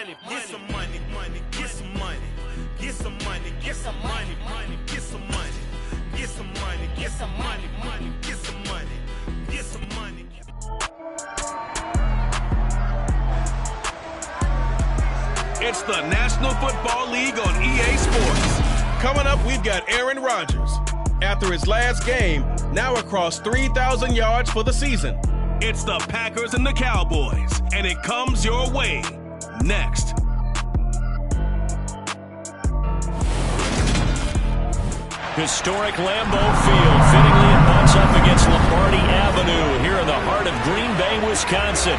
money, get some money, get some money, get some money, get some money, get some money, get some money, get some money, get some money, get some money. It's the National Football League on EA Sports. Coming up, we've got Aaron Rodgers. After his last game, now across 3,000 yards for the season. It's the Packers and the Cowboys, and it comes your way next. Historic Lambeau Field. Fittingly, it butts up against Lombardi Avenue here in the heart of Green Bay, Wisconsin.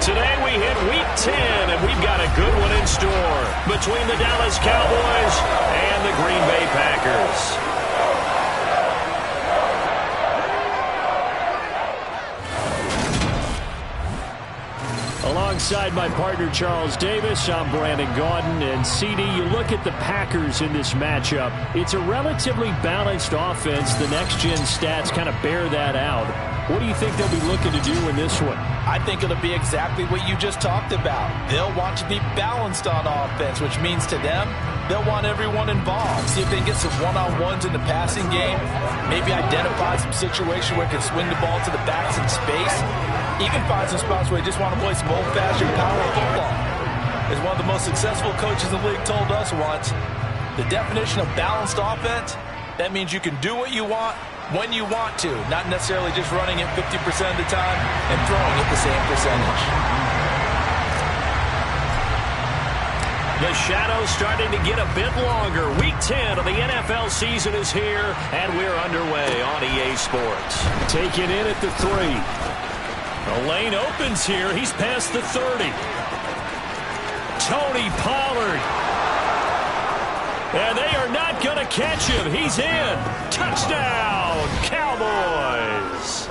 Today we hit Week 10, and we've got a good one in store between the Dallas Cowboys and the Green Bay Packers. Alongside my partner Charles Davis, I'm Brandon Gaudin. And CD, you look at the Packers in this matchup. It's a relatively balanced offense. The next-gen stats kind of bear that out. What do you think they'll be looking to do in this one? I think it'll be exactly what you just talked about. They'll want to be balanced on offense, which means to them, they'll want everyone involved. See if they can get some one-on-ones in the passing game. Maybe identify some situation where they can swing the ball to the backs in space. Even find some spots where they just want to play some old-fashioned power football. As one of the most successful coaches in the league told us once, the definition of balanced offense, that means you can do what you want when you want to, not necessarily just running it 50% of the time and throwing it the same percentage. The shadow's starting to get a bit longer. Week 10 of the NFL season is here, and we're underway on EA Sports. Taken in at the 3. The lane opens here. He's past the 30. Tony Pollard. And they are not going to catch him. He's in. Touchdown, Cowboys.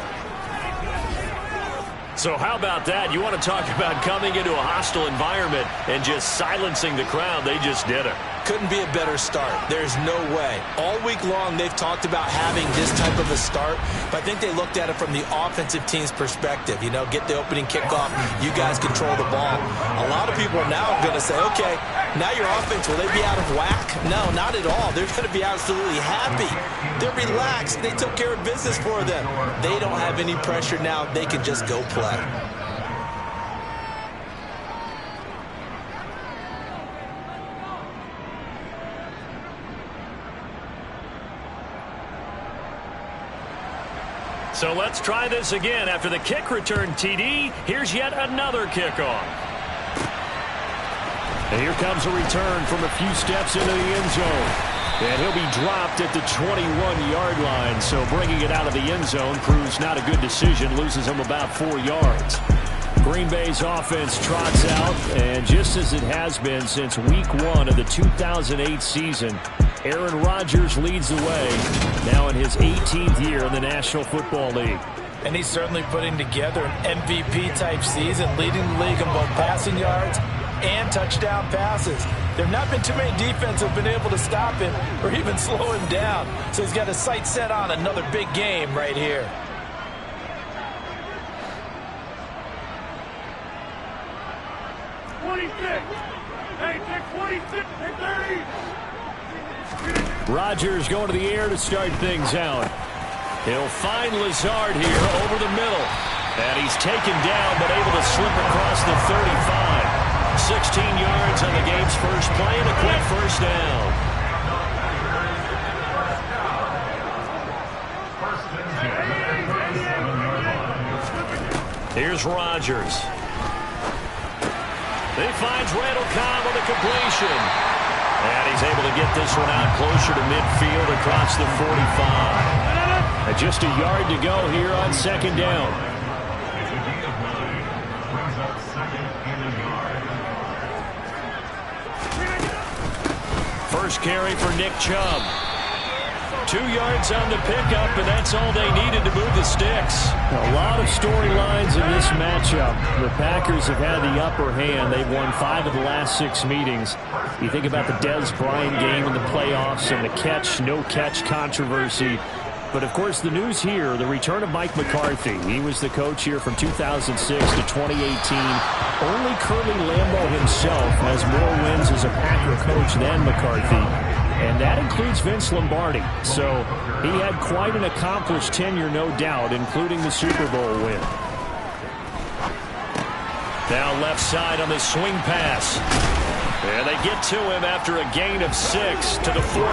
So how about that? You want to talk about coming into a hostile environment and just silencing the crowd. They just did it. Couldn't be a better start. There's no way. All week long, they've talked about having this type of a start, but I think they looked at it from the offensive team's perspective. You know, get the opening kickoff. You guys control the ball. A lot of people are now going to say, okay, now your offense, will they be out of whack? No, not at all. They're going to be absolutely happy. They're relaxed. They took care of business for them. They don't have any pressure now. They can just go play. So let's try this again. After the kick return TD, here's yet another kickoff. And here comes a return from a few steps into the end zone. And he'll be dropped at the 21-yard line. So bringing it out of the end zone proves not a good decision. Loses him about 4 yards. Green Bay's offense trots out. And just as it has been since week 1 of the 2008 season, Aaron Rodgers leads the way, now in his 18th year in the National Football League. And he's certainly putting together an MVP-type season, leading the league in both passing yards and touchdown passes. There have not been too many defenses that have been able to stop him or even slow him down. So he's got his sights set on another big game right here. Rodgers going to the air to start things out. He'll find Lazard here over the middle. And he's taken down but able to slip across the 35. 16 yards on the game's first play and a quick first down. Here's Rodgers. He finds Randall Cobb on the completion. And he's able to get this one out closer to midfield across the 45. And just a yard to go here on second down. First carry for Nick Chubb. 2 yards on the pickup, and that's all they needed to move the sticks. A lot of storylines in this matchup. The Packers have had the upper hand. They've won 5 of the last 6 meetings. You think about the Dez Bryant game in the playoffs and the catch, no catch controversy. But, of course, the news here, the return of Mike McCarthy. He was the coach here from 2006 to 2018. Only Curly Lambeau himself has more wins as a Packer coach than McCarthy, and that includes Vince Lombardi. So he had quite an accomplished tenure, no doubt, including the Super Bowl win. Now left side on the swing pass. And they get to him after a gain of 6 to the 46.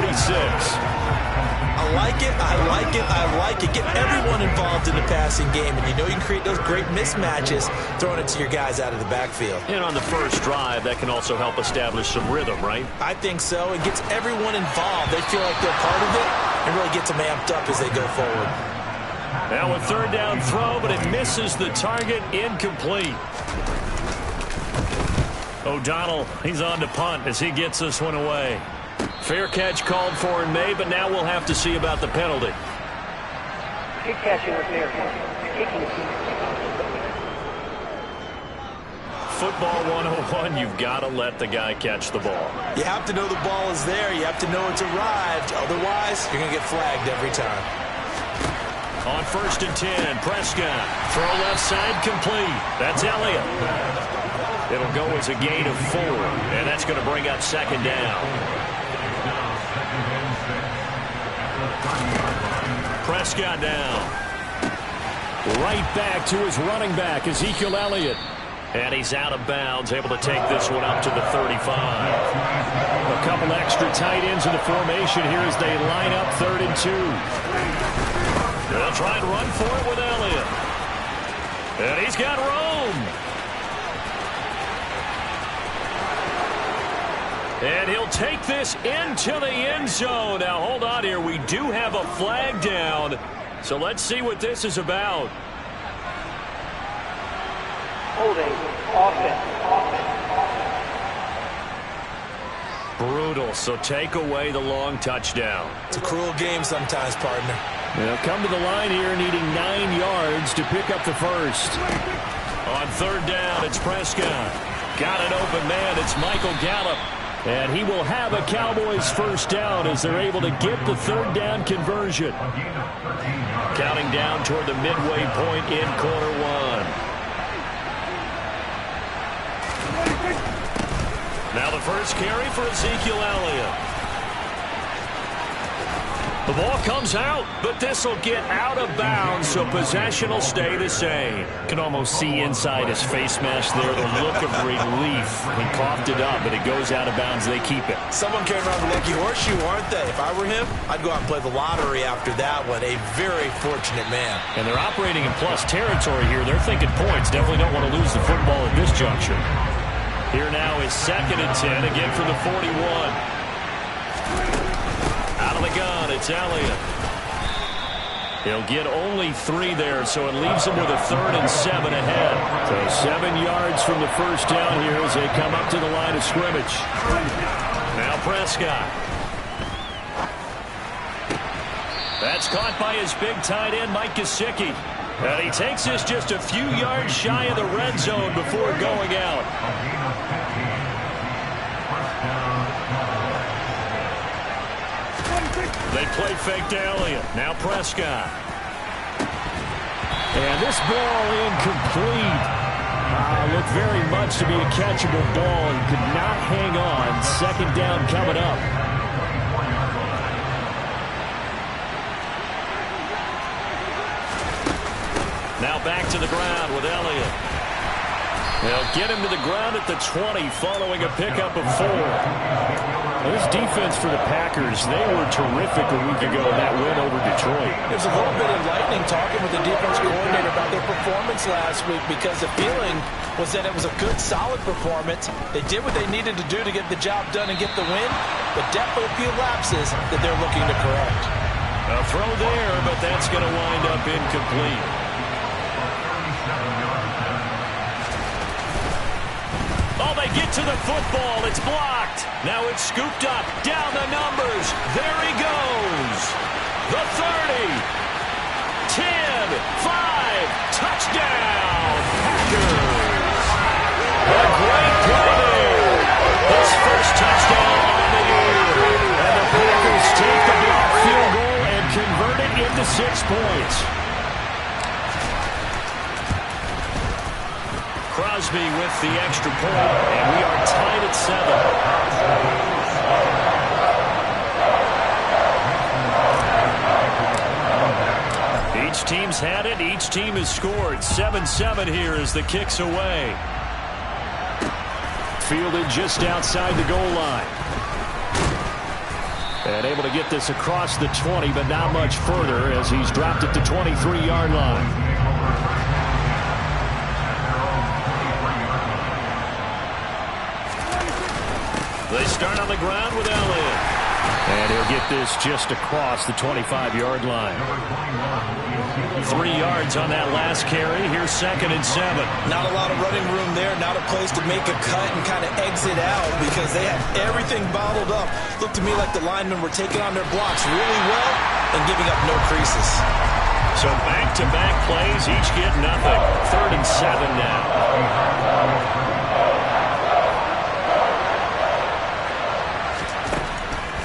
I like it, I like it, I like it. Get everyone involved in the passing game, and you know you can create those great mismatches throwing it to your guys out of the backfield. And on the first drive, that can also help establish some rhythm, right? I think so. It gets everyone involved. They feel like they're part of it and really gets them amped up as they go forward. Now a third down throw, but it misses the target, incomplete. O'Donnell, he's on to punt as he gets this one away. Fair catch called for and made, but now we'll have to see about the penalty. Good catch in fair. Kicking. Football 101, you've got to let the guy catch the ball. You have to know the ball is there. You have to know it's arrived. Otherwise, you're going to get flagged every time. On 1st and 10, Prescott. Throw left side complete. That's Elliott. It'll go as a gain of 4, and that's going to bring up 2nd down. Prescott down. Right back to his running back, Ezekiel Elliott. And he's out of bounds, able to take this one up to the 35. A couple extra tight ends in the formation here as they line up 3rd and 2. They'll try and run for it with Elliott. And he's got Rome. And he'll take this into the end zone. Now, hold on here. We do have a flag down. So let's see what this is about. Holding. Offense. Brutal. So take away the long touchdown. It's a cruel game sometimes, partner. They'll come to the line here needing 9 yards to pick up the first. On 3rd down, it's Prescott. Got an open man. It's Michael Gallup. And he will have a Cowboys first down as they're able to get the 3rd down conversion. Counting down toward the midway point in quarter 1. Now the first carry for Ezekiel Elliott. The ball comes out, but this will get out of bounds, so possession will stay the same. Can almost see inside his face mask there, the look of relief. He coughed it up, but it goes out of bounds. They keep it. Someone came around the lucky horseshoe, aren't they? If I were him, I'd go out and play the lottery after that one. A very fortunate man. And they're operating in plus territory here. They're thinking points. Definitely don't want to lose the football at this juncture. Here now is 2nd and 10, again from the 41. Out of the gun, it's Elliott. He'll get only 3 there, so it leaves him with a 3rd and 7 ahead. So 7 yards from the first down here as they come up to the line of scrimmage. Now Prescott. That's caught by his big tight end, Mike Gesicki. And he takes this just a few yards shy of the red zone before going out. They play fake to Elliott. Now Prescott. And this ball incomplete. Looked very much to be a catchable ball and could not hang on. 2nd down coming up. Now back to the ground with Elliott. They'll get him to the ground at the 20 following a pickup of 4. This defense for the Packers, they were terrific a week ago in that win over Detroit. It was a little bit enlightening talking with the defense coordinator about their performance last week because the feeling was that it was a good, solid performance. They did what they needed to do to get the job done and get the win, but definitely a few lapses that they're looking to correct. A throw there, but that's going to wind up incomplete. Oh, they get to the football. It's blocked. Now it's scooped up. Down the numbers. There he goes. The 30. 10. 5. Touchdown. Packers. A great play there. His first touchdown on the year. And the Packers take the block field goal and convert it into the extra point, and we are tied at 7. Each team's had it. Each team has scored. 7-7 here as the kick's away. Fielded just outside the goal line. And able to get this across the 20, but not much further as he's dropped it to 23-yard line. They start on the ground with Elliott. And he'll get this just across the 25-yard line. 3 yards on that last carry. Here's 2nd and 7. Not a lot of running room there. Not a place to make a cut and kind of exit out because they have everything bottled up. Looked to me like the linemen were taking on their blocks really well and giving up no creases. So back-to-back plays, each get nothing. 3rd and 7 now.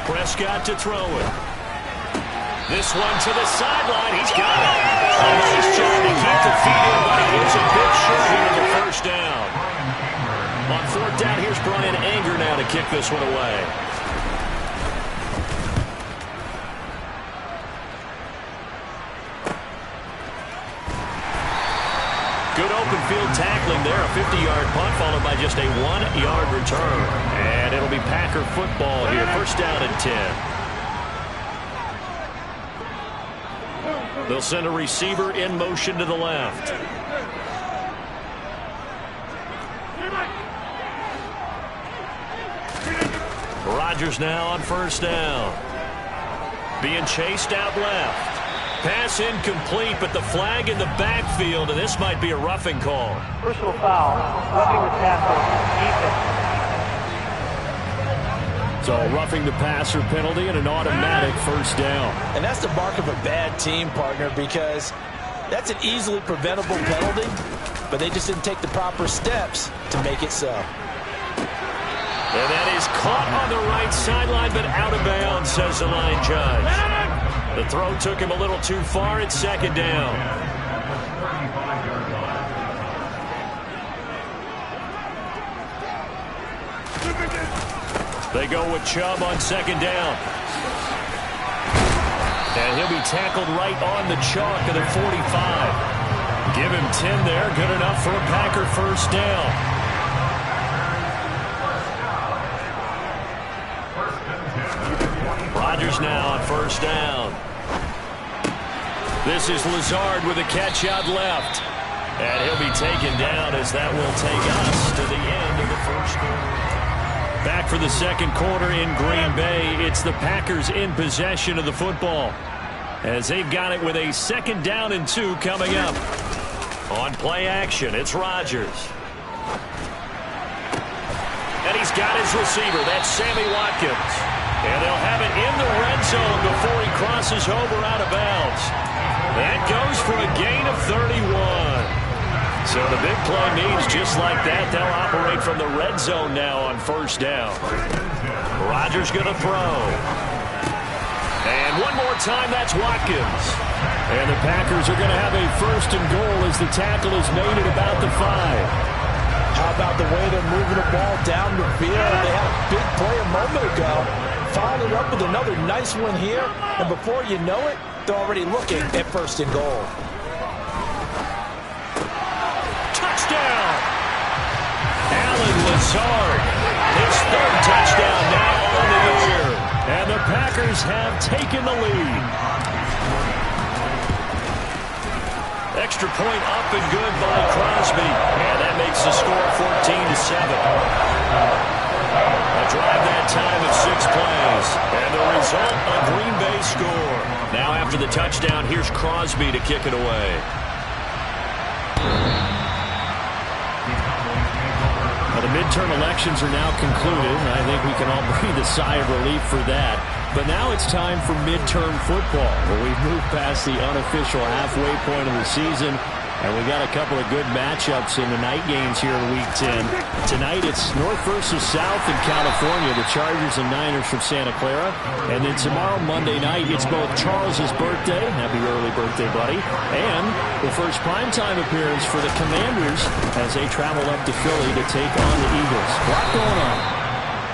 Prescott to throw it. This one to the sideline. He's got it. A nice job to keep the feet in, but he is a bit short here of the first down. On 4th down, here's Brian Anger now to kick this one away. Good open field tackling there. A 50-yard punt followed by just a 1-yard return. And it'll be Packer football here. 1st down and 10. They'll send a receiver in motion to the left. Rodgers now on 1st down. Being chased out left. Pass incomplete, but the flag in the backfield, and this might be a roughing call. Personal foul. Roughing the passer. Defense. So roughing the passer penalty and an automatic 1st down. And that's the mark of a bad team, partner, because that's an easily preventable penalty, but they just didn't take the proper steps to make it so. And that is caught on the right sideline, but out of bounds, says the line judge. The throw took him a little too far. It's 2nd down. They go with Chubb on 2nd down. And he'll be tackled right on the chalk of the 45. Give him 10 there. Good enough for a Packer 1st down. Rodgers now on 1st down. This is Lazard with a catch out left. And he'll be taken down as that will take us to the end of the 1st quarter. Back for the 2nd quarter in Green Bay. It's the Packers in possession of the football as they've got it with a 2nd down and 2 coming up. On play action, it's Rodgers. And he's got his receiver. That's Sammy Watkins. And they'll have it in the red zone before he crosses over out of bounds. That goes for a gain of 31. So the big play means just like that, they'll operate from the red zone now on 1st down. Rodgers going to throw. And one more time, that's Watkins. And the Packers are going to have a 1st and goal as the tackle is made at about the 5. How about the way they're moving the ball down the field? They had a big play a moment ago. Followed it up with another nice one here. And before you know it, they're already looking at 1st and goal. Touchdown! Allen Lazard. His 3rd touchdown now on the year. And the Packers have taken the lead. Extra point up and good by Crosby. And that makes the score 14-7. A drive that time of 6 plays. And the result, a Green Bay score. Now after the touchdown, here's Crosby to kick it away. Well, the midterm elections are now concluded. I think we can all breathe a sigh of relief for that. But now it's time for midterm football, where we've moved past the unofficial halfway point of the season And we got a couple of good matchups in the night games here in Week 10. Tonight it's North versus South in California, the Chargers and Niners from Santa Clara. And then tomorrow, Monday night, it's both Charles's birthday, happy early birthday, buddy, and the first primetime appearance for the Commanders as they travel up to Philly to take on the Eagles. A lot going on.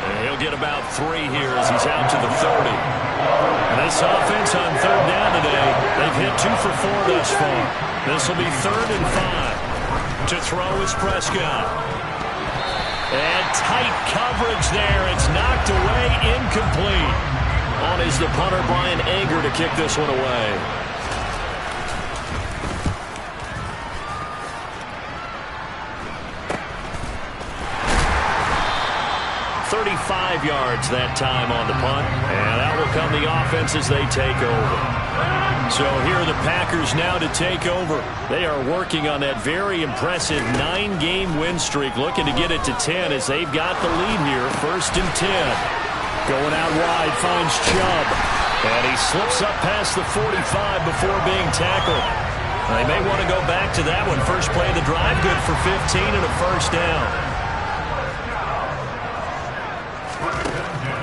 And he'll get about 3 here as he's out to the 30. And this offense on third down today, they've hit 2 for 4 thus far. This will be 3rd and 5. To throw is Prescott. And tight coverage there. It's knocked away, incomplete. On is the punter, Brian Anger, to kick this one away. .35 yards that time on the punt. And out will come the offense as they take over. So here are the Packers now to take over. They are working on that very impressive 9-game win streak, looking to get it to 10 as they've got the lead here. 1st and 10. Going out wide, finds Chubb. And he slips up past the 45 before being tackled. They may want to go back to that one. First play of the drive, good for 15 and a 1st down.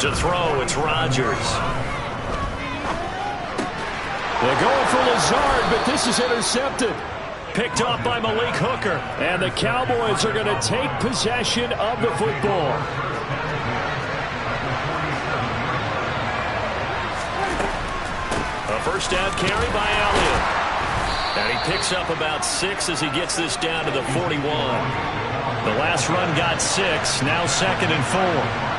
To throw, it's Rodgers. They're going for Lazard, but this is intercepted. Picked off by Malik Hooker. And the Cowboys are going to take possession of the football. A first down carry by Elliott. And he picks up about 6 as he gets this down to the 41. The last run got 6, now 2nd and 4.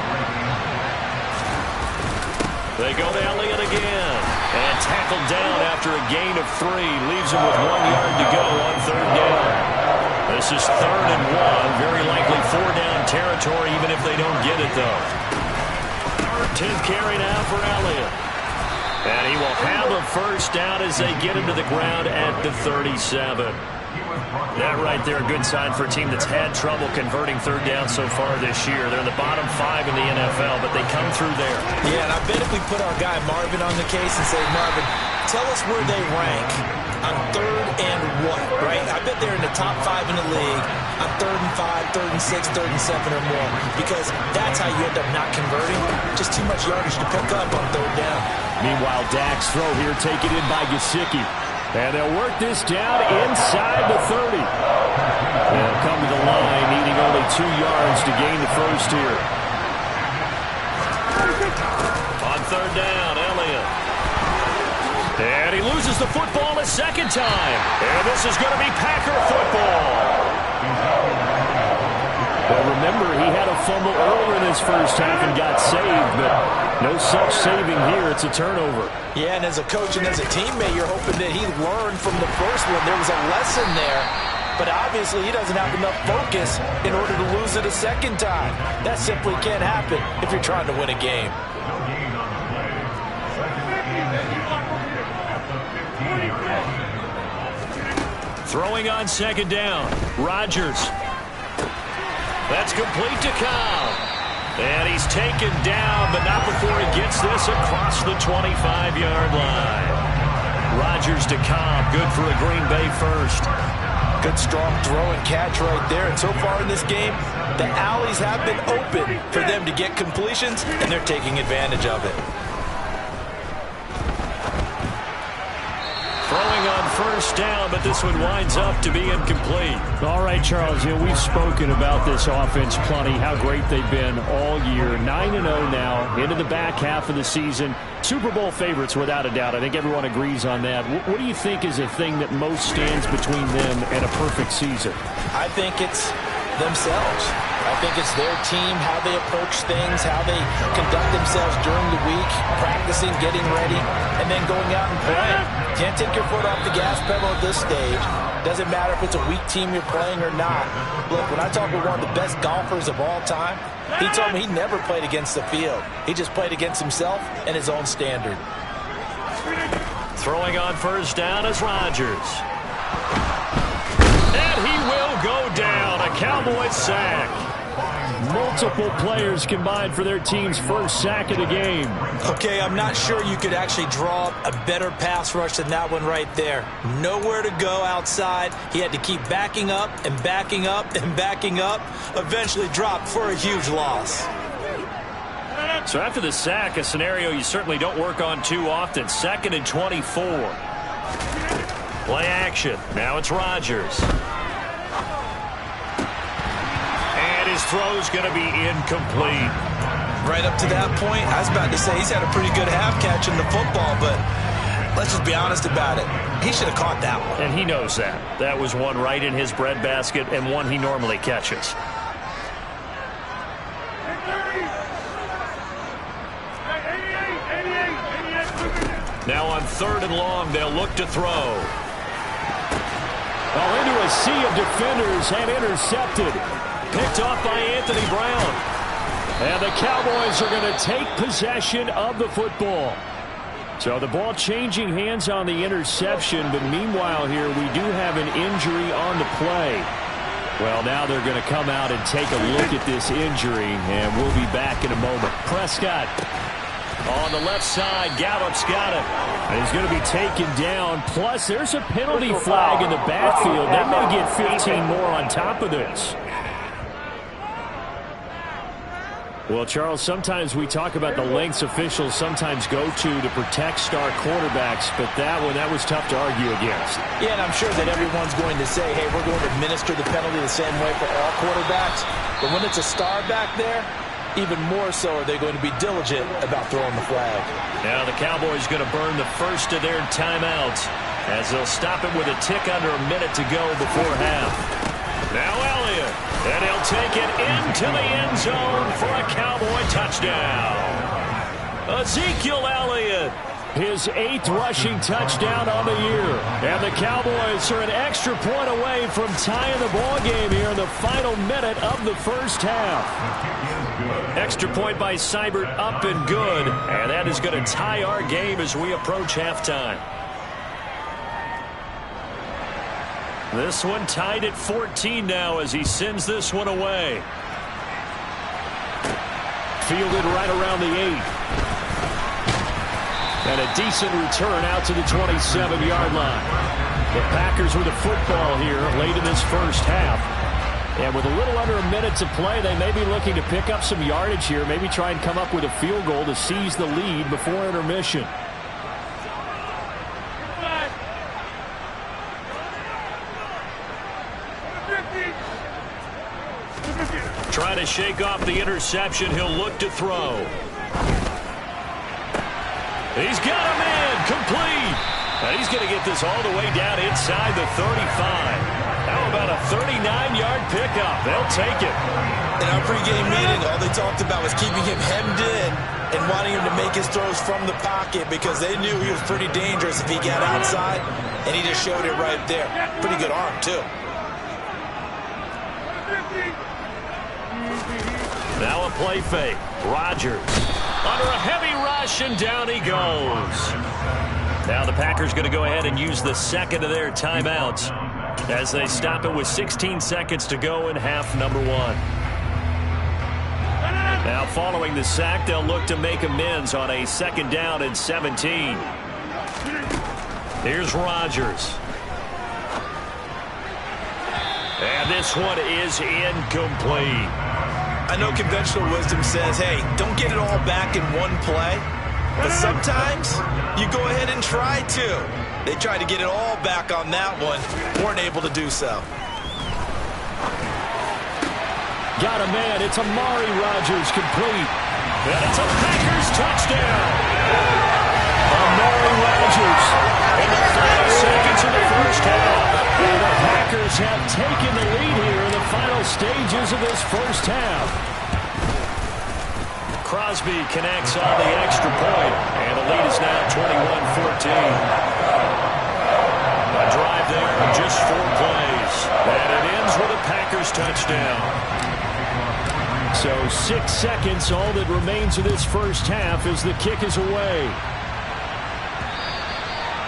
They go to Elliott again. And tackled down after a gain of 3. Leaves him with 1 yard to go on 3rd down. This is 3rd and 1. Very likely 4-down territory, even if they don't get it, though. 10th carry now for Elliott. And he will have a first down as they get him to the ground at the 37. That right there, a good sign for a team that's had trouble converting 3rd down so far this year. They're in the bottom 5 in the NFL, but they come through there. Yeah, and I bet if we put our guy Marvin on the case and say, Marvin, tell us where they rank on 3rd and what, right? I bet they're in the top 5 in the league on 3rd and 5, 3rd and 6, 3rd and 7 or more, because that's how you end up not converting. Just too much yardage to pick up on 3rd down. Meanwhile, Dak's throw here taken in by Gesicki. And they'll work this down inside the 30. They'll come to the line, needing only 2 yards to gain the first here. On 3rd down, Elliott. And he loses the football a 2nd time. And this is going to be Packer football. Well, remember, he had a fumble earlier in his first half and got saved, but no such saving here. It's a turnover. Yeah, and as a coach and as a teammate, you're hoping that he learned from the first one. There was a lesson there, but obviously he doesn't have enough focus in order to lose it a 2nd time. That simply can't happen if you're trying to win a game. Throwing on 2nd down, Rodgers. That's complete to Cobb. And he's taken down, but not before he gets this across the 25-yard line. Rodgers to Cobb, good for a Green Bay first. Good strong throw and catch right there. And so far in this game, the alleys have been open for them to get completions, and they're taking advantage of it. Throwing on first down, but this one winds up to be incomplete. All right, Charles, we've spoken about this offense plenty, how great they've been all year. 9-0 now, into the back half of the season. Super Bowl favorites, without a doubt. I think everyone agrees on that. What do you think is the thing that most stands between them and a perfect season? I think it's themselves. I think it's their team, how they approach things, how they conduct themselves during the week, practicing, getting ready, and then going out and playing. Can't take your foot off the gas pedal at this stage. Doesn't matter if it's a weak team you're playing or not. Look, when I talk with one of the best golfers of all time, he told me he never played against the field. He just played against himself and his own standard. Throwing on first down is Rodgers. And he will go down. A Cowboys sack. Multiple players combined for their team's first sack of the game. Okay, I'm not sure you could actually draw up a better pass rush than that one right there. Nowhere to go outside. He had to keep backing up and backing up and backing up. Eventually dropped for a huge loss. So after the sack, a scenario you certainly don't work on too often. 2nd and 24. Play action. Now it's Rodgers. And his throw's going to be incomplete. Right up to that point, I was about to say he's had a pretty good half catching the football, but let's just be honest about it. He should have caught that one. And he knows that. That was one right in his breadbasket and one he normally catches. Now on 3rd and long, they'll look to throw. Well, into a sea of defenders and intercepted. Picked off by Anthony Brown. And the Cowboys are going to take possession of the football. So the ball changing hands on the interception, but meanwhile here we do have an injury on the play. Well, now they're going to come out and take a look at this injury, and we'll be back in a moment. Prescott on the left side. Gallup's got it. And he's going to be taken down. Plus, there's a penalty flag in the backfield. They may get 15 more on top of this. Well, Charles, sometimes we talk about the lengths officials sometimes go to protect star quarterbacks, but that was tough to argue against. Yeah, and I'm sure that everyone's going to say, hey, we're going to administer the penalty the same way for all quarterbacks. But when it's a star back there, even more so are they going to be diligent about throwing the flag. Now the Cowboys going to burn the first of their timeouts as they'll stop it with a tick under a minute to go before half. Now Elliott, and he'll take it into the end zone for a Cowboy touchdown. Ezekiel Elliott, his 8th rushing touchdown on the year. And the Cowboys are an extra point away from tying the ball game here in the final minute of the first half. Extra point by Seibert up and good. And that is going to tie our game as we approach halftime. This one tied at 14 now as he sends this one away. Fielded right around the 8. And a decent return out to the 27-yard line. The Packers with the football here late in this first half. And with a little under a minute to play, they may be looking to pick up some yardage here, maybe try and come up with a field goal to seize the lead before intermission. Trying to shake off the interception. He'll look to throw. He's got a man complete. And he's going to get this all the way down inside the 35. How about a 39-yard pickup? They'll take it. In our pregame meeting, all they talked about was keeping him hemmed in and wanting him to make his throws from the pocket because they knew he was pretty dangerous if he got outside, and he just showed it right there. Pretty good arm, too. Now a play fake. Rodgers under a heavy rush, and down he goes. Now the Packers going to go ahead and use the second of their timeouts as they stop it with 16 seconds to go in half number 1. Now following the sack, they'll look to make amends on a 2nd down and 17. Here's Rodgers. And this one is incomplete. I know conventional wisdom says, hey, don't get it all back in one play. But sometimes you go ahead and try to. They tried to get it all back on that one. Weren't able to do so. Got a man. It's Amari Rodgers complete. And it's a Packers touchdown. Amari Rodgers in the final seconds of the first half. And the Packers have taken the lead here in the final stages of this first half. Crosby connects on the extra point, and the lead is now 21-14. A drive there in just 4 plays, and it ends with a Packers touchdown. So 6 seconds, all that remains of this first half as the kick is away.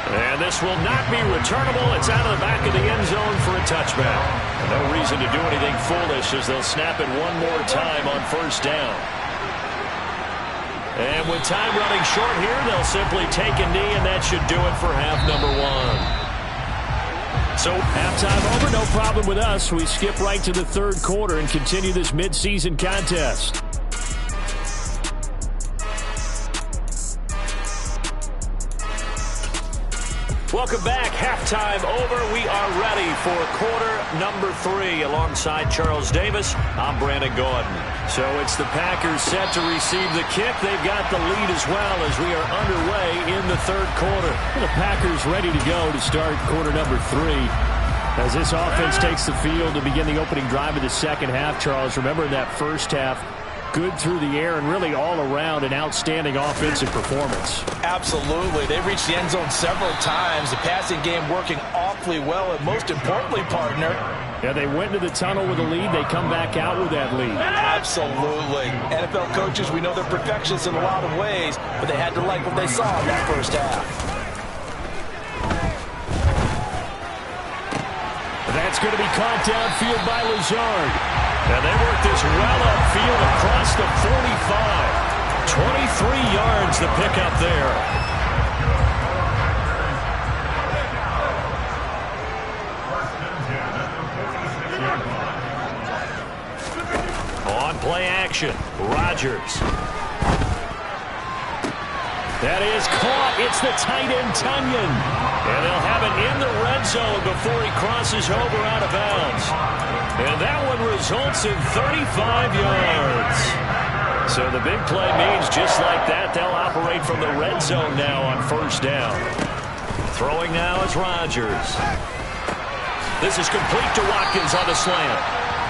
And this will not be returnable. It's out of the back of the end zone for a touchback. And no reason to do anything foolish as they'll snap it one more time on first down. And with time running short here, they'll simply take a knee, and that should do it for half number one. So halftime over, no problem with us. We skip right to the third quarter and continue this midseason contest. Welcome back. Halftime over. We are ready for quarter number 3. Alongside Charles Davis, I'm Brandon Gaudin. So it's the Packers set to receive the kick. They've got the lead as well as we are underway in the third quarter. The Packers ready to go to start quarter number 3. As this offense takes the field to begin the opening drive of the second half, Charles, remember in that first half, good through the air and really all around an outstanding offensive performance. Absolutely. They reached the end zone several times. The passing game working awfully well. And most importantly, partner, yeah, they went into the tunnel with a lead. They come back out with that lead. Absolutely. NFL coaches, we know they're perfectionists in a lot of ways, but they had to like what they saw in that first half. That's going to be caught downfield by Lazard. And they work this well upfield across the 45. 23 yards to pick up there. On play action, Rodgers. That is caught. It's the tight end, Tunyon. And they'll have it in the red zone before he crosses over out of bounds. And that one results in 35 yards. So the big play means just like that, they'll operate from the red zone now on first down. Throwing now is Rodgers. This is complete to Watkins on the slant.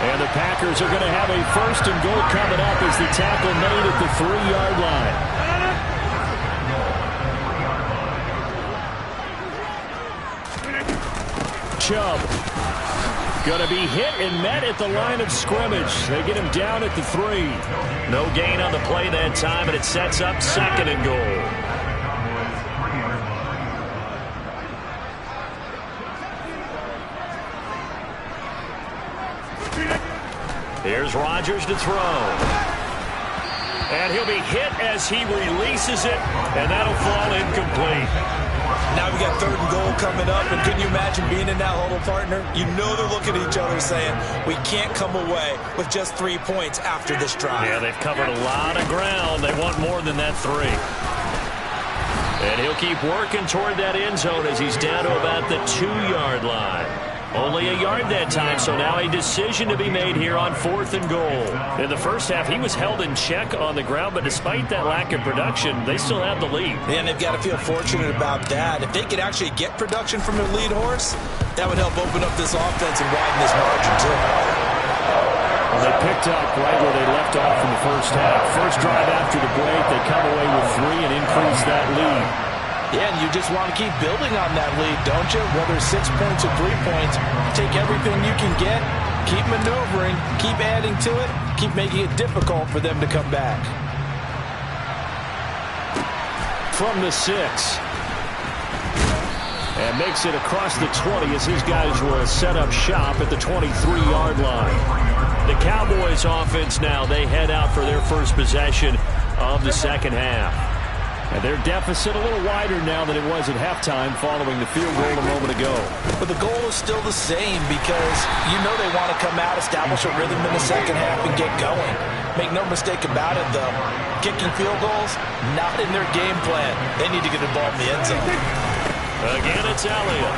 And the Packers are going to have a first and goal coming up as the tackle made at the 3-yard line. Chubb. Going to be hit and met at the line of scrimmage. They get him down at the 3. No gain on the play that time, and it sets up second and goal. Here's Rodgers to throw. And he'll be hit as he releases it, and that'll fall incomplete. Now we got third and goal coming up, and couldn't you imagine being in that huddle, partner? You know they're looking at each other saying, we can't come away with just 3 points after this drive. Yeah, they've covered a lot of ground. They want more than that 3. And he'll keep working toward that end zone as he's down to about the 2-yard line. Only a yard that time, so now a decision to be made here on fourth and goal. In the first half, he was held in check on the ground, but despite that lack of production, they still have the lead. And they've got to feel fortunate about that. If they could actually get production from their lead horse, that would help open up this offense and widen this margin, too. Well, they picked up right where they left off in the first half. First drive after the break, they come away with 3 and increase that lead. Yeah, and you just want to keep building on that lead, don't you? Whether it's 6 points or 3 points, take everything you can get, keep maneuvering, keep adding to it, keep making it difficult for them to come back. From the 6. And makes it across the 20 as his guys will set up shop at the 23-yard line. The Cowboys offense now, they head out for their first possession of the second half. And their deficit a little wider now than it was at halftime following the field goal a moment ago. But the goal is still the same because you know they want to come out, establish a rhythm in the second half, and get going. Make no mistake about it, though. Kicking field goals, not in their game plan. They need to get the ball in the end zone. Again, it's Elliott.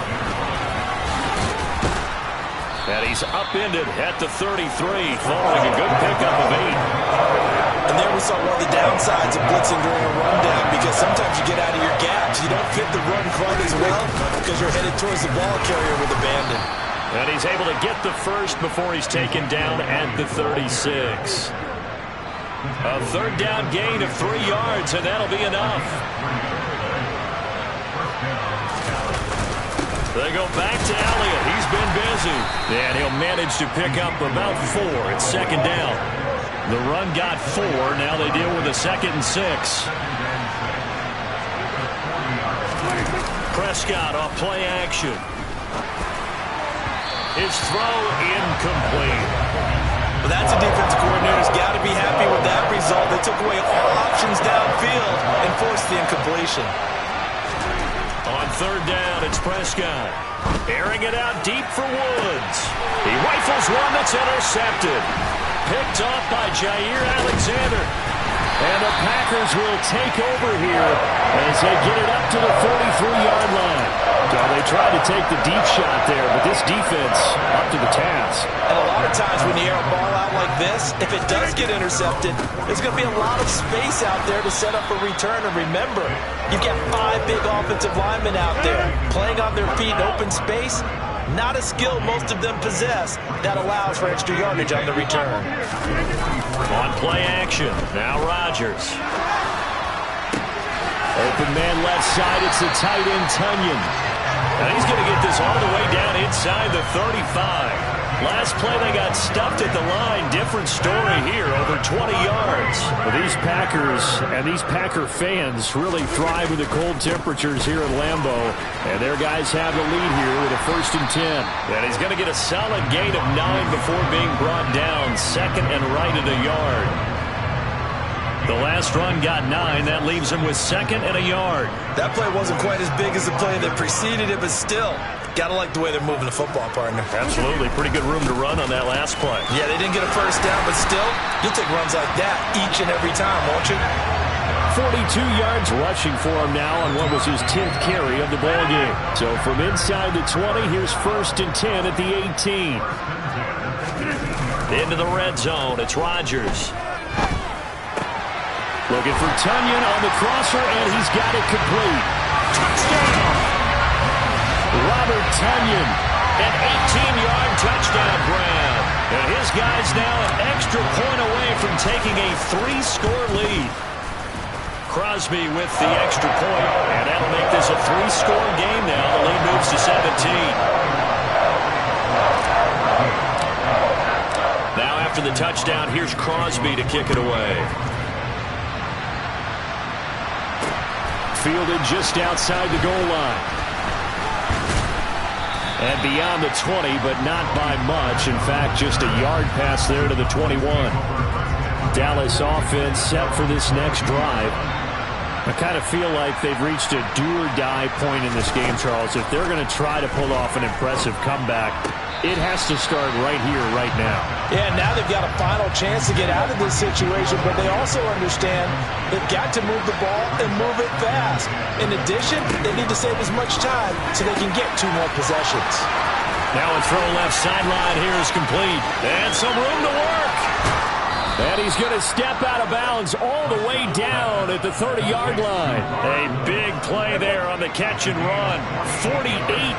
And he's upended at the 33, following a good pickup of 8. And there we saw one of the downsides of blitzing during a rundown because sometimes you get out of your gaps. You don't fit the run quite as well because you're headed towards the ball carrier with abandon. And he's able to get the first before he's taken down at the 36. A third down gain of 3 yards, and that'll be enough. They go back to Elliott. He's been busy. And he'll manage to pick up about 4. It's second down. The run got 4. Now they deal with a 2nd and 6. Prescott off play action. His throw incomplete. Well, that's a defensive coordinator's got to be happy with that result. They took away all options downfield and forced the incompletion. On third down, it's Prescott. Airing it out deep for Woods. He rifles one that's intercepted. Picked off by Jair Alexander. And the Packers will take over here as they get it up to the 43-yard line. So they tried to take the deep shot there, but this defense up to the task. And a lot of times when you air a ball out like this, if it does get intercepted, there's going to be a lot of space out there to set up a return. And remember, you've got 5 big offensive linemen out there playing on their feet in open space. Not a skill most of them possess that allows for extra yardage on the return. On play action, now Rodgers. Open man left side, it's the tight end Tunyon. And he's going to get this all the way down inside the 35. Last play they got stuffed at the line. Different story here, over 20 yards. Well, these Packers and these Packer fans really thrive with the cold temperatures here at Lambeau. And their guys have the lead here with a 1st and 10. And he's going to get a solid gain of 9 before being brought down. Second and right at a yard. The last run got 9. That leaves him with 2nd and a yard. That play wasn't quite as big as the play that preceded it, but still, got to like the way they're moving the football, partner. Absolutely. Pretty good room to run on that last play. Yeah, they didn't get a first down, but still, you'll take runs like that each and every time, won't you? 42 yards rushing for him now on what was his 10th carry of the ball game. So from inside the 20, here's 1st and 10 at the 18. Into the red zone, it's Rodgers. Looking for Tunyon on the crosser, and he's got it complete. Touchdown! Robert Tunyon. An 18-yard touchdown grab. And his guy's now an extra point away from taking a 3-score lead. Crosby with the extra point, and that'll make this a 3-score game now. The lead moves to 17. Now after the touchdown, here's Crosby to kick it away. Fielded just outside the goal line. And beyond the 20, but not by much. In fact, just a yard pass there to the 21. Dallas offense set for this next drive. I kind of feel like they've reached a do-or-die point in this game, Charles. If they're going to try to pull off an impressive comeback, it has to start right here, right now. Yeah, now they've got a final chance to get out of this situation, but they also understand they've got to move the ball and move it fast. In addition, they need to save as much time so they can get 2 more possessions. Now a throw left sideline here is complete. And some room to work. And he's going to step out of bounds all the way down at the 30-yard line. A big play there on the catch and run. 48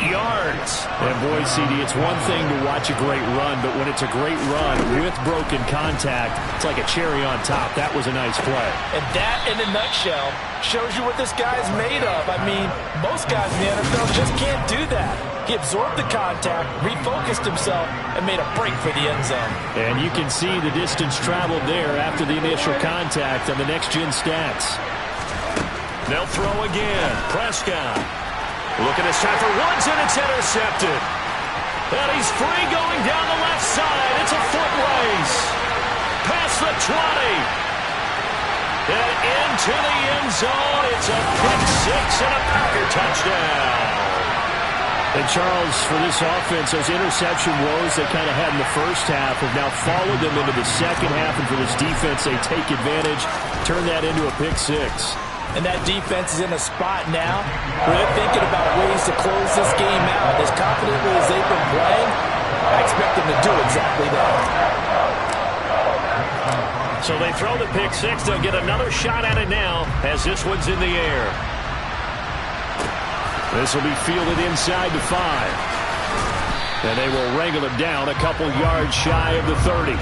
yards. And boy, CD, it's one thing to watch a great run, but when it's a great run with broken contact, it's like a cherry on top. That was a nice play. And that, in a nutshell, shows you what this guy's made of. I mean, most guys in the NFL just can't do that. He absorbed the contact, refocused himself, and made a break for the end zone. And you can see the distance traveled there after the initial contact on the next-gen stats. They'll throw again. Prescott. Looking this time for Woods, and it's intercepted. And he's free going down the left side. It's a foot race. Past the 20. And into the end zone. It's a pick 6 and a Packer touchdown. And Charles, for this offense, those interception woes they kind of had in the first half have now followed them into the second half. And for this defense, they take advantage, turn that into a pick 6. And that defense is in a spot now where they're thinking about ways to close this game out. As confidently as they've been playing, I expect them to do exactly that. So they throw the pick 6. They'll get another shot at it now as this one's in the air. This will be fielded inside the 5. And they will wrangle him down a couple yards shy of the 30.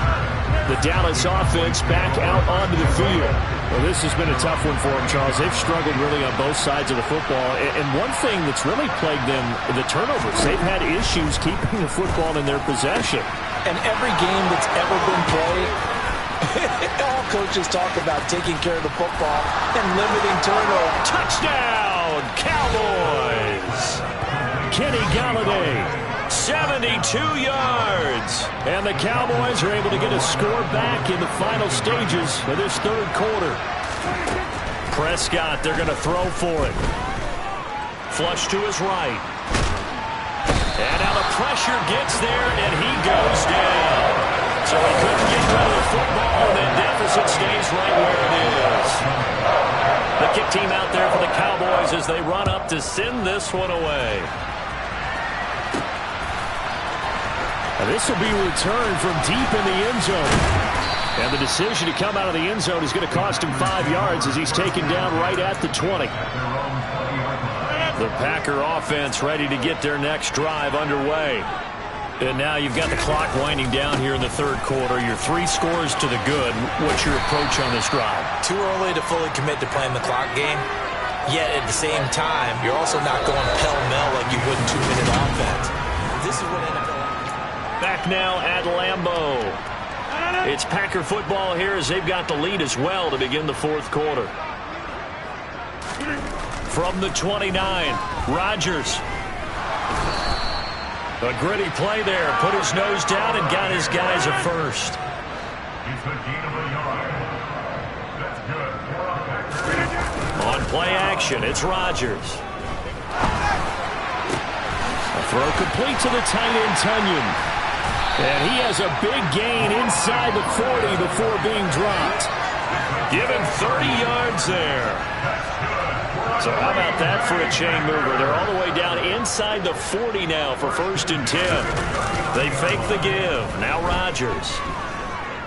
The Dallas offense back out onto the field. Well, this has been a tough one for them, Charles. They've struggled really on both sides of the football. And one thing that's really plagued them, the turnovers. They've had issues keeping the football in their possession. And every game that's ever been played, all coaches talk about taking care of the football and limiting turnovers. Touchdown, Cowboys! Kenny Golladay. 72 yards. And the Cowboys are able to get a score back in the final stages of this third quarter. Prescott, they're going to throw for it. Flush to his right. And now the pressure gets there, and he goes down. So he couldn't get rid of the football, and the deficit stays right where it is. The kick team out there for the Cowboys as they run up to send this one away. Now this will be returned from deep in the end zone. And the decision to come out of the end zone is going to cost him 5 yards as he's taken down right at the 20. The Packer offense ready to get their next drive underway. And now you've got the clock winding down here in the third quarter. Your 3 scores to the good. What's your approach on this drive? Too early to fully commit to playing the clock game. Yet at the same time, you're also not going pell-mell like you would in 2-minute offense. This is what NFL... Back now at Lambeau. It's Packer football here as they've got the lead as well to begin the fourth quarter. From the 29, Rodgers. A gritty play there. Put his nose down and got his guys a first. On play action, it's Rodgers. A throw complete to the tight end, Tunyon. And he has a big gain inside the 40 before being dropped. Give him 30 yards there. So how about that for a chain mover? They're all the way down inside the 40 now for 1st and 10. They fake the give. Now Rodgers.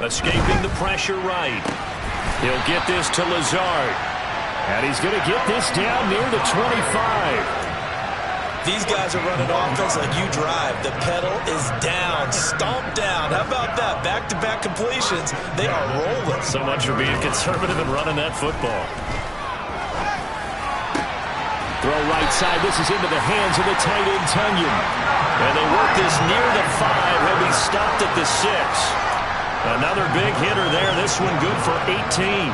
Escaping the pressure right. He'll get this to Lazard. And he's going to get this down near the 25. These guys are running offense like you drive. The pedal is down, stomped down. How about that? Back-to-back completions. They are rolling. So much for being conservative and running that football. Throw right side. This is into the hands of the tight end, Tunyon. And they work this near the 5. He'll be stopped at the 6. Another big hitter there. This one good for 18.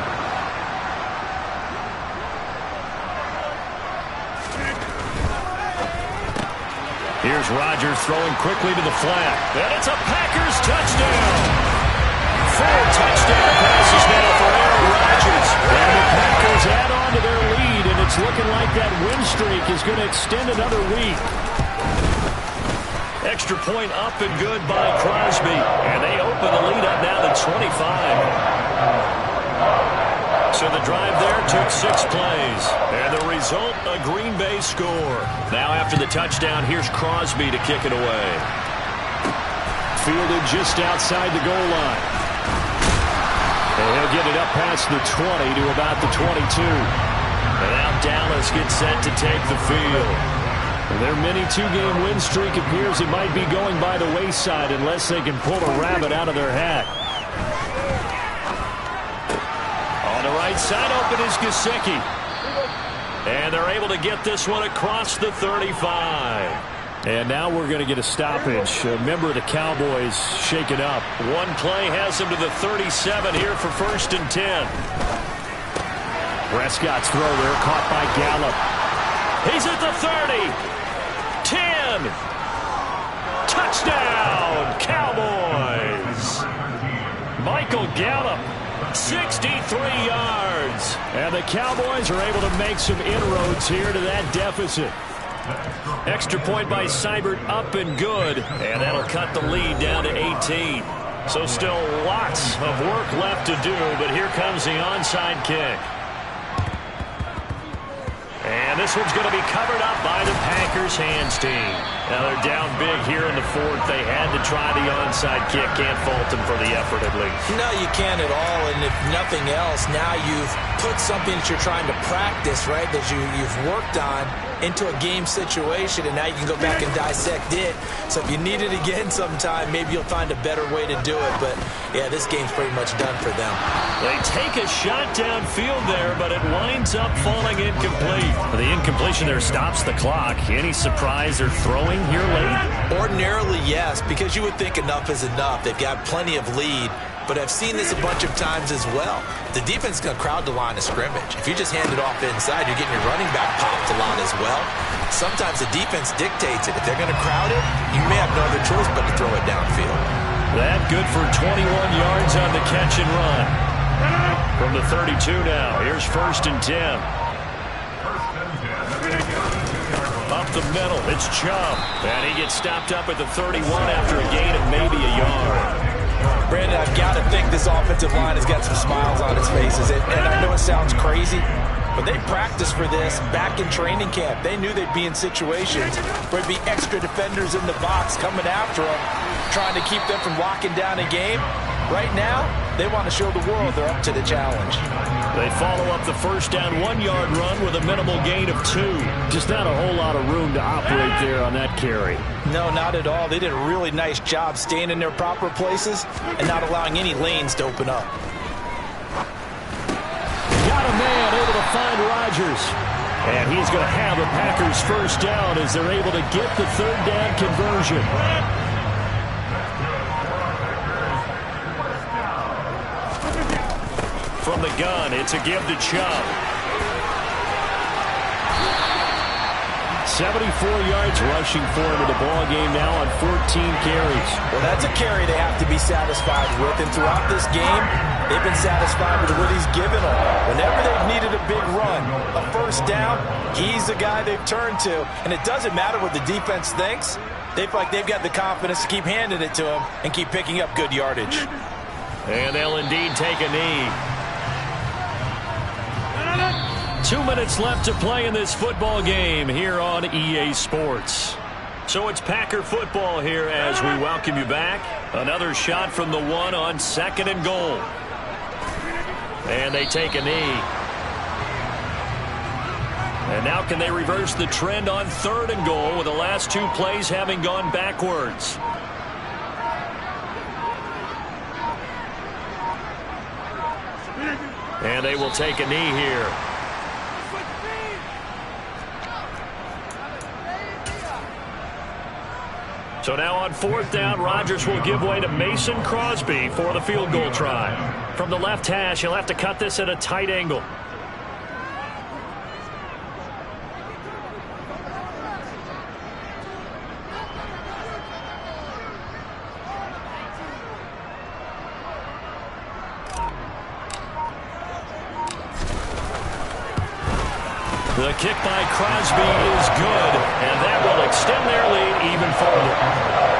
Here's Rodgers throwing quickly to the flat. And it's a Packers touchdown. 4 touchdown passes now for Aaron Rodgers. And the Packers add on to their lead, and it's looking like that win streak is going to extend another week. Extra point up and good by Crosby. And they open the lead up now to 25. So the drive there took 6 plays. And the result, a Green Bay score. Now after the touchdown, here's Crosby to kick it away. Fielded just outside the goal line. And he'll get it up past the 20 to about the 22. And now Dallas gets set to take the field. And their mini 2-game win streak appears it might be going by the wayside unless they can pull a rabbit out of their hat. On the right side, open is Gesicki. And they're able to get this one across the 35. And now we're going to get a stoppage. A member of the Cowboys shaken up. One play has him to the 37 here for 1st and 10. Prescott's throw there caught by Gallup. He's at the 30. 10. Touchdown, Cowboys. Michael Gallup. 63 yards. And the Cowboys are able to make some inroads here to that deficit. Extra point by Seibert up and good. And that'll cut the lead down to 18. So still lots of work left to do, but here comes the onside kick. And this one's going to be covered up by the Packers hands team. Now they're down big here in the 4th. They had to try the onside kick. Can't fault them for the effort at least. No, you can't at all. And if nothing else, now you've put something that you're trying to practice, right, that you've worked on into a game situation, and now you can go back and dissect it. So if you need it again sometime, maybe you'll find a better way to do it. But, yeah, this game's pretty much done for them. They take a shot downfield there, but it winds up falling incomplete. The incompletion there stops the clock. Any surprise they're throwing here late? Ordinarily, yes, because you would think enough is enough. They've got plenty of lead. but I've seen this a bunch of times as well. The defense is going to crowd the line of scrimmage. If you just hand it off inside, you're getting your running back popped a lot as well. Sometimes the defense dictates it. If they're going to crowd it, you may have no other choice but to throw it downfield. That good for 21 yards on the catch and run. From the 32 now, here's 1st and 10. Up the middle, it's Chubb. And he gets stopped up at the 31 after a gain of maybe a yard. Brandon, I've got to think this offensive line has got some smiles on its faces. And I know it sounds crazy, but they practiced for this back in training camp. They knew they'd be in situations where there'd be extra defenders in the box coming after them, trying to keep them from locking down a game. Right now, they want to show the world they're up to the challenge. They follow up the first down 1-yard run with a minimal gain of 2. Just not a whole lot of room to operate there on that carry. No, not at all. They did a really nice job staying in their proper places and not allowing any lanes to open up. Got a man able to find Rodgers. And he's going to have a Packers first down as they're able to get the 3rd down conversion. From the gun, it's a give to Chubb. 74 yards rushing for him in the ball game now on 14 carries. Well, that's a carry they have to be satisfied with. And throughout this game, they've been satisfied with what he's given them. Whenever they've needed a big run, a first down, he's the guy they've turned to. And it doesn't matter what the defense thinks. They feel like they've got the confidence to keep handing it to him and keep picking up good yardage. And they'll indeed take a knee. 2 minutes left to play in this football game here on EA Sports. So it's Packer football here as we welcome you back. Another shot from the 1 on 2nd and goal. And they take a knee. And now can they reverse the trend on 3rd and goal with the last 2 plays having gone backwards? And they will take a knee here. So now on 4th down, Rodgers will give way to Mason Crosby for the field goal try. From the left hash, he'll have to cut this at a tight angle. The kick by Crosby is good, and that will extend their lead even further.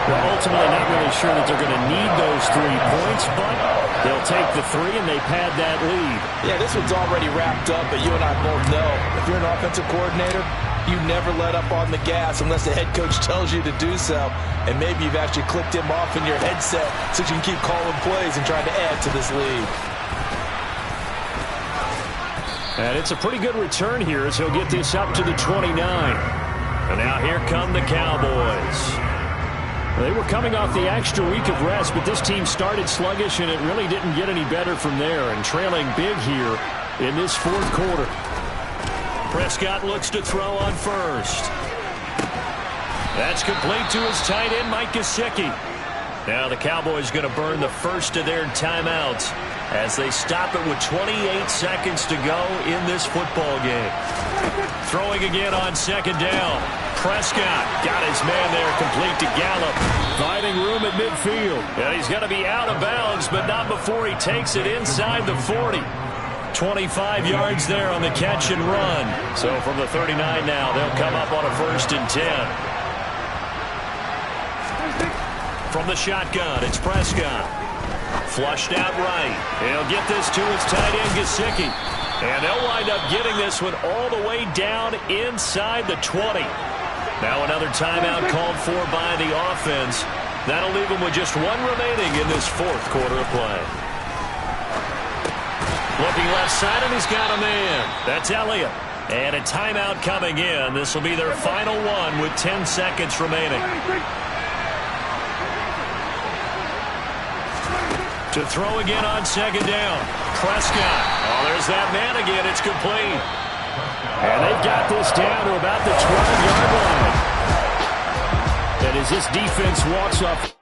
Well, ultimately, not really sure that they're going to need those 3 points, but they'll take the 3 and they pad that lead. Yeah, this one's already wrapped up, but you and I both know if you're an offensive coordinator, you never let up on the gas unless the head coach tells you to do so. And maybe you've actually clicked him off in your headset so you can keep calling plays and trying to add to this lead. And it's a pretty good return here as he'll get this up to the 29. And now here come the Cowboys. They were coming off the extra week of rest, but this team started sluggish, and it really didn't get any better from there, and trailing big here in this 4th quarter. Prescott looks to throw on first. That's complete to his tight end, Mike Gesicki. Now the Cowboys going to burn the first of their timeouts as they stop it with 28 seconds to go in this football game. Throwing again on 2nd down. Prescott got his man there, complete to Gallup. Finding room at midfield. And he's going to be out of bounds, but not before he takes it inside the 40. 25 yards there on the catch and run. So from the 39 now, they'll come up on a 1st and 10. From the shotgun, it's Prescott. Flushed out right. He'll get this to his tight end, Gesicki. And they'll wind up getting this one all the way down inside the 20. Now another timeout called for by the offense. That'll leave them with just 1 remaining in this 4th quarter of play. Looking left side, and he's got a man. That's Elliott. And a timeout coming in. This will be their final one with 10 seconds remaining. To throw again on 2nd down. Prescott. Oh, there's that man again. It's complete. And they've got this down to about the 12-yard line. And as this defense walks off